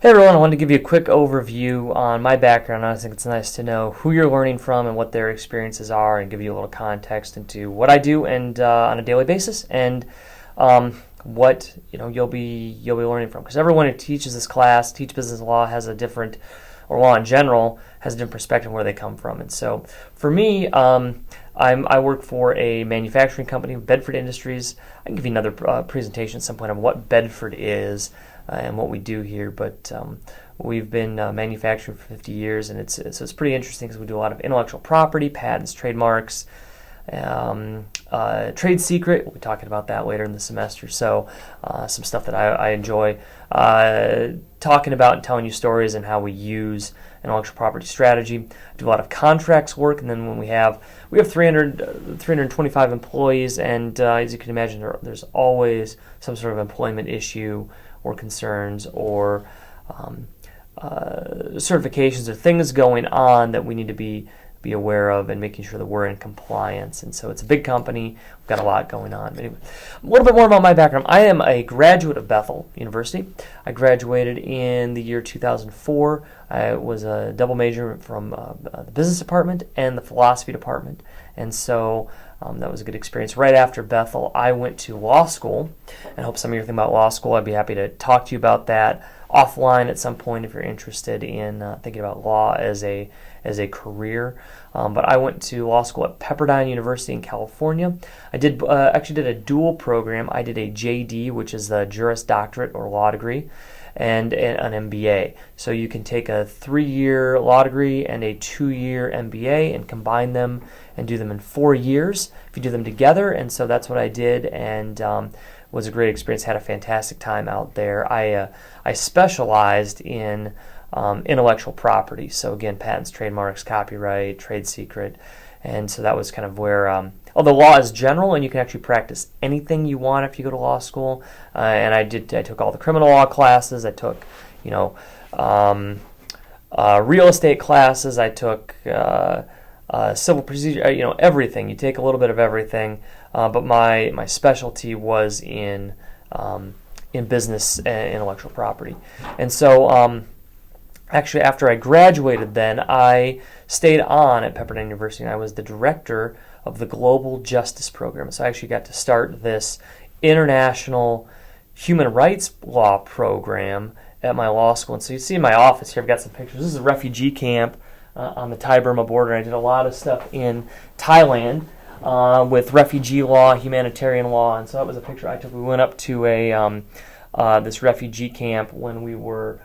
Hey everyone, I wanted to give you a quick overview on my background. I think it's nice to know who you're learning from and what their experiences are, and give you a little context into what I do and on a daily basis, and what you'll be learning from. Because everyone who teaches this class, teach business law, has a different, or law in general, has a different perspective where they come from. And so for me, I work for a manufacturing company, Bedford Industries. I can give you another presentation at some point on what Bedford is and what we do here, but we've been manufacturing for 50 years, and it's pretty interesting because we do a lot of intellectual property, patents, trademarks, trade secret. We'll be talking about that later in the semester. So some stuff that I enjoy talking about and telling you stories and how we use intellectual property strategy. Do a lot of contracts work, and then when we have 325 employees, and as you can imagine, there's always some sort of employment issue or concerns or certifications or things going on that we need to be aware of, and making sure that we're in compliance. And so it's a big company. We've got a lot going on. But anyway, a little bit more about my background. I am a graduate of Bethel University. I graduated in the year 2004. I was a double major from the business department and the philosophy department. And so that was a good experience. Right after Bethel, I went to law school. And I hope some of you are thinking about law school. I'd be happy to talk to you about that offline at some point if you're interested in thinking about law as a career. But I went to law school at Pepperdine University in California. I actually did a dual program. I did a JD, which is the Juris Doctorate or law degree, and an MBA. So you can take a 3-year law degree and a 2-year MBA and combine them and do them in 4 years if you do them together. And so that's what I did, and was a great experience. Had a fantastic time out there. I specialized in intellectual property. So again, patents, trademarks, copyright, trade secret. And so that was kind of where, although law is general and you can actually practice anything you want if you go to law school. And I took all the criminal law classes. I took, real estate classes. I took civil procedure, everything. You take a little bit of everything. But my specialty was in business and intellectual property. And so, actually, after I graduated then, I stayed on at Pepperdine University, and I was the director of the Global Justice Program. So I actually got to start this international human rights law program at my law school. And so you see in my office here, I've got some pictures. This is a refugee camp on the Thai-Burma border. I did a lot of stuff in Thailand with refugee law, humanitarian law, and so that was a picture I took. We went up to this refugee camp when we were...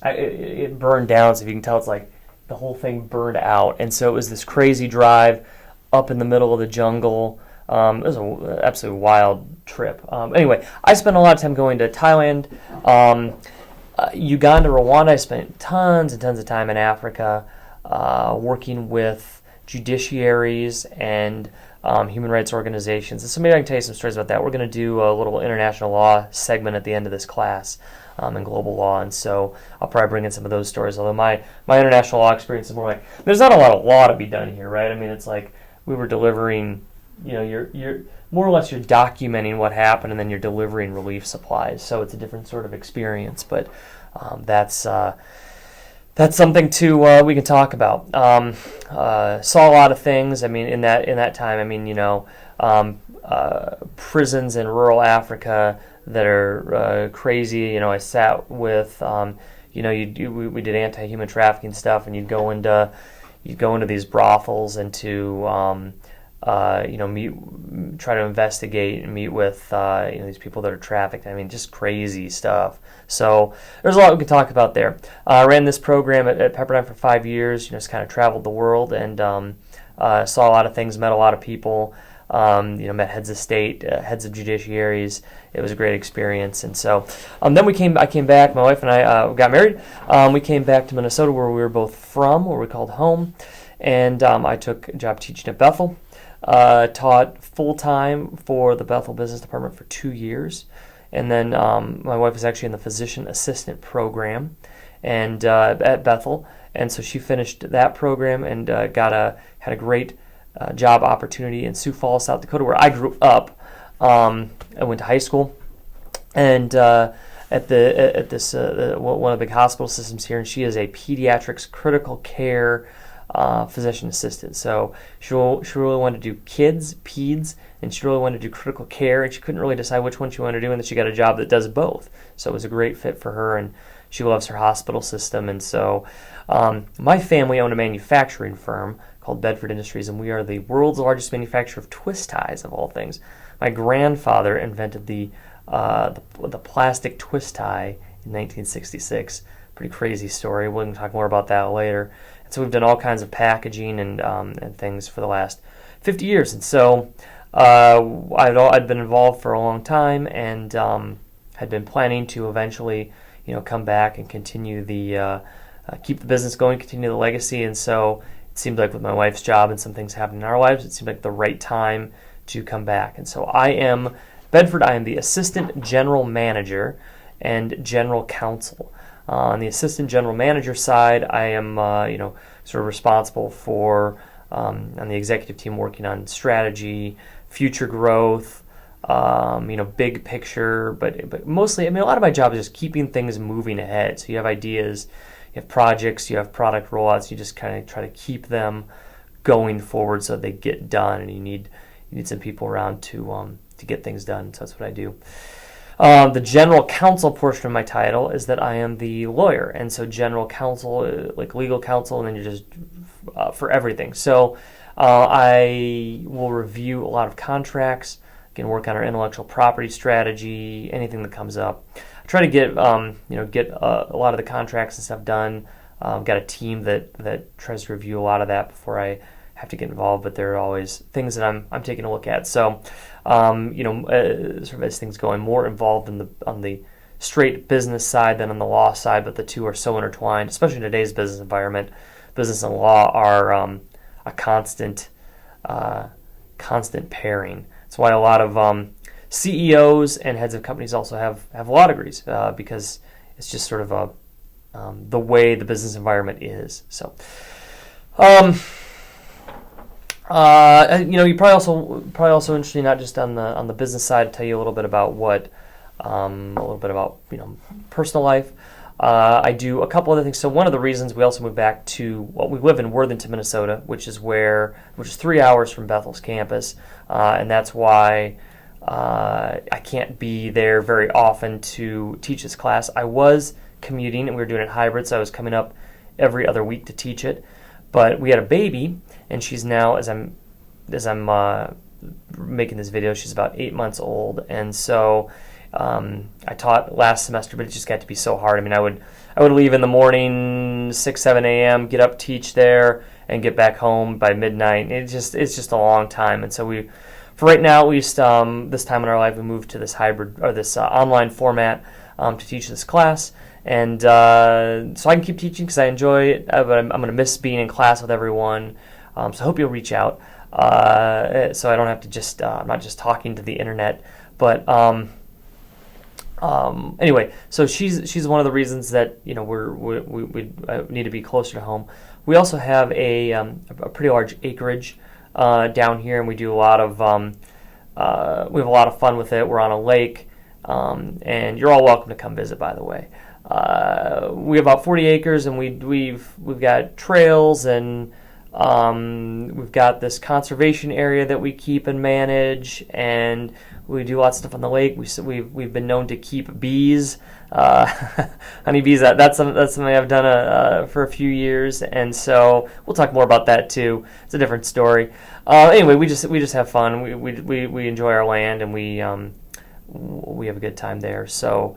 it burned down, so if you can tell, it's like the whole thing burned out. And so it was this crazy drive up in the middle of the jungle. It was an absolutely wild trip. Anyway, I spent a lot of time going to Thailand, Uganda, Rwanda. I spent tons and tons of time in Africa working with judiciaries and human rights organizations. And so maybe I can tell you some stories about that. We're going to do a little international law segment at the end of this class in global law, and so I'll probably bring in some of those stories, although my international law experience is more like, there's not a lot of law to be done here, right? I mean, it's like we were delivering, you're more or less you're documenting what happened, and then you're delivering relief supplies, so it's a different sort of experience, but that's something we can talk about. Saw a lot of things. I mean, in that time, I mean, prisons in rural Africa that are crazy. I sat with, we did anti-human trafficking stuff, and you'd go into these brothels and to try to investigate and meet with these people that are trafficked. I mean, just crazy stuff. So there's a lot we could talk about there. I ran this program at Pepperdine for 5 years. Just kind of traveled the world and saw a lot of things, met a lot of people. Met heads of state, heads of judiciaries. It was a great experience. And so then I came back, my wife and I got married. We came back to Minnesota, where we were both from, where we called home. And I took a job teaching at Bethel. Taught full-time for the Bethel Business Department for 2 years. And then my wife was actually in the physician assistant program and at Bethel. And so she finished that program and had a great job opportunity in Sioux Falls, South Dakota, where I grew up. I went to high school, and at this one of the big hospital systems here, and she is a pediatrics critical care physician assistant. So she really wanted to do kids, peds, and she really wanted to do critical care, and she couldn't really decide which one she wanted to do, and then she got a job that does both. So it was a great fit for her, and she loves her hospital system. And so my family owned a manufacturing firm called Bedford Industries, and we are the world's largest manufacturer of twist ties, of all things. My grandfather invented the plastic twist tie in 1966. Pretty crazy story. We'll talk more about that later. And so we've done all kinds of packaging and things for the last 50 years. And so I'd been involved for a long time, and had been planning to eventually, come back and continue keep the business going, continue the legacy. And so it seemed like with my wife's job and some things happening in our lives, it seemed like the right time to come back. And so I am the assistant general manager and general counsel. On the assistant general manager side, I am, sort of responsible for, on the executive team, working on strategy, future growth, big picture, but mostly, a lot of my job is just keeping things moving ahead. So you have ideas, you have projects, you have product rollouts, you just kind of try to keep them going forward so they get done, and you need some people around to get things done. So that's what I do. The general counsel portion of my title is that I am the lawyer, and so general counsel, like legal counsel, and then you're just for everything. So I will review a lot of contracts, can work on our intellectual property strategy, anything that comes up. I try to get a lot of the contracts and stuff done. Got a team that tries to review a lot of that before I have to get involved, but there are always things that I'm taking a look at. So, sort of as things go, I'm more involved on the straight business side than on the law side, but the two are so intertwined, especially in today's business environment. Business and law are a constant pairing. That's why a lot of CEOs and heads of companies also have law degrees, because it's just sort of the way the business environment is. So, you probably also interested, not just on the business side, to tell you a little bit about personal life. I do a couple other things. So one of the reasons we also moved back we live in Worthington, Minnesota, which is 3 hours from Bethel's campus, and that's why I can't be there very often to teach this class. I was commuting, and we were doing it hybrid, so I was coming up every other week to teach it. But we had a baby, and she's now, as I'm making this video, she's about 8 months old, and so I taught last semester, but it just got to be so hard. I would leave in the morning, 6-7 a.m., get up, teach there, and get back home by midnight. It's just a long time, and so for right now at least, this time in our life, we moved to this hybrid or this online format to teach this class. And so I can keep teaching because I enjoy it, but I'm going to miss being in class with everyone. So I hope you'll reach out so I don't have to I'm not just talking to the internet. But anyway, so she's one of the reasons that we need to be closer to home. We also have a pretty large acreage down here, and we do a lot of we have a lot of fun with it. We're on a lake, and you're all welcome to come visit, by the way. We have about 40 acres, and we've got trails, and we've got this conservation area that we keep and manage, and we do lots of stuff on the lake. We've been known to keep bees, honeybees. That's something I've done for a few years, and so we'll talk more about that too. It's a different story. Anyway, we just have fun. We enjoy our land, and we have a good time there. So.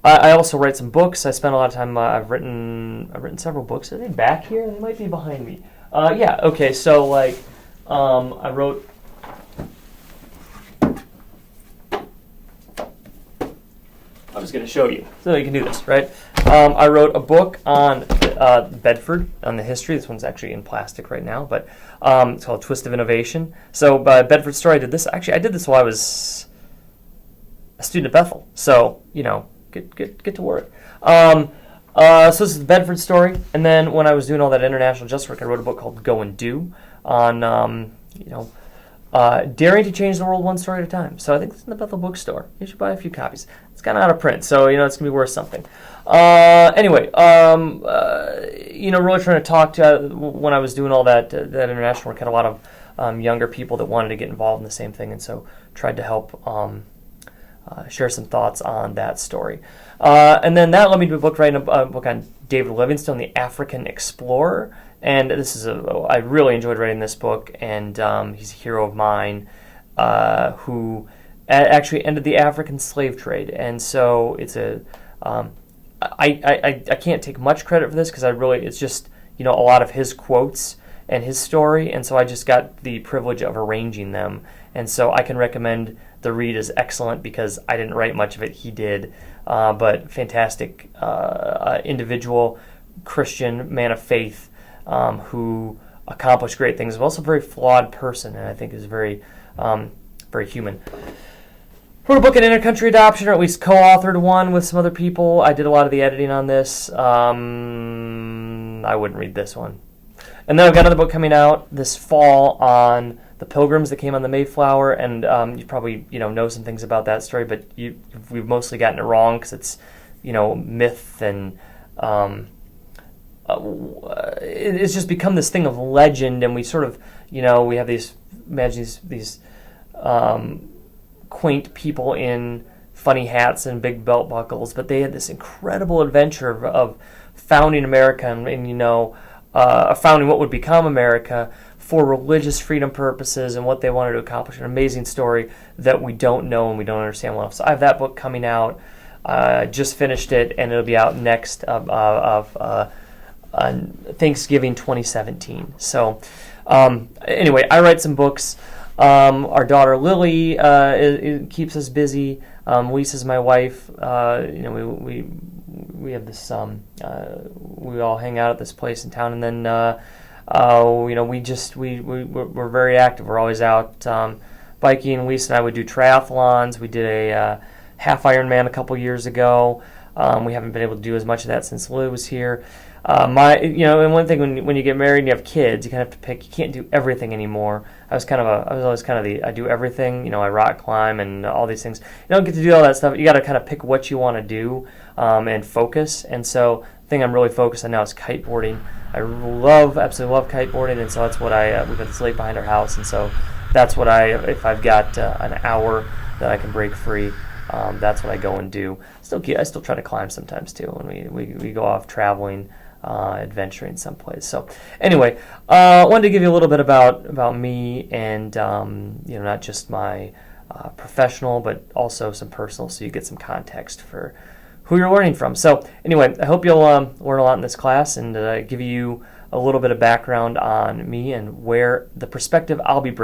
I also write some books. I spend a lot of time. I've written several books. Are they back here? They might be behind me. Yeah. Okay. So I wrote. I'm just going to show you so you can do this, right? I wrote a book on Bedford, on the history. This one's actually in plastic right now, but it's called Twist of Innovation. So Bedford story. I did this. Actually, I did this while I was a student at Bethel. So Get to work. So this is the Bedford story, and then when I was doing all that international justice work, I wrote a book called Go and Do on Daring to Change the World One Story at a Time. So I think it's in the Bethel bookstore. You should buy a few copies. It's kind of out of print, so it's gonna be worth something. Anyway, really trying to talk to when I was doing all that international work. Had a lot of younger people that wanted to get involved in the same thing, and so tried to help share some thoughts on that story. And then that led me to writing a book on David Livingstone, the African explorer. And I really enjoyed writing this book, and he's a hero of mine who actually ended the African slave trade. And so I can't take much credit for this because it's just a lot of his quotes and his story, and so I just got the privilege of arranging them. And so I can recommend the read is excellent because I didn't write much of it, he did, but fantastic individual, Christian, man of faith, who accomplished great things, but also a very flawed person, and I think is very, very human. Wrote a book on intercountry adoption, or at least co-authored one with some other people. I did a lot of the editing on this. I wouldn't read this one. And then I've got another book coming out this fall on the Pilgrims that came on the Mayflower, and you probably know some things about that story, but we've mostly gotten it wrong because it's myth, and it's just become this thing of legend, and we sort of we have these quaint people in funny hats and big belt buckles, but they had this incredible adventure of founding America and founding what would become America for religious freedom purposes and what they wanted to accomplish. An amazing story that we don't know and we don't understand well. So I have that book coming out. Just finished it, and it'll be out next on Thanksgiving 2017. So anyway, I write some books. Our daughter Lily keeps us busy. Lisa's my wife. We have this. We all hang out at this place in town, and then we're very active. We're always out biking. Lisa and I would do triathlons. We did a half Ironman a couple years ago. We haven't been able to do as much of that since Lily was here. And one thing when you get married and you have kids, you kind of have to pick. You can't do everything anymore. I was always kind of I do everything. I rock climb and all these things. You don't get to do all that stuff. You got to kind of pick what you want to do and focus. And so the thing I'm really focused on now is kiteboarding. I absolutely love kiteboarding, and so that's what we've got this lake behind our house, and so that's what if I've got an hour that I can break free. That's what I go and do. I still try to climb sometimes too when we go off traveling, adventuring someplace. So anyway, wanted to give you a little bit about me and not just my professional, but also some personal, so you get some context for who you're learning from. So anyway, I hope you'll learn a lot in this class and give you a little bit of background on me and where the perspective I'll be bringing.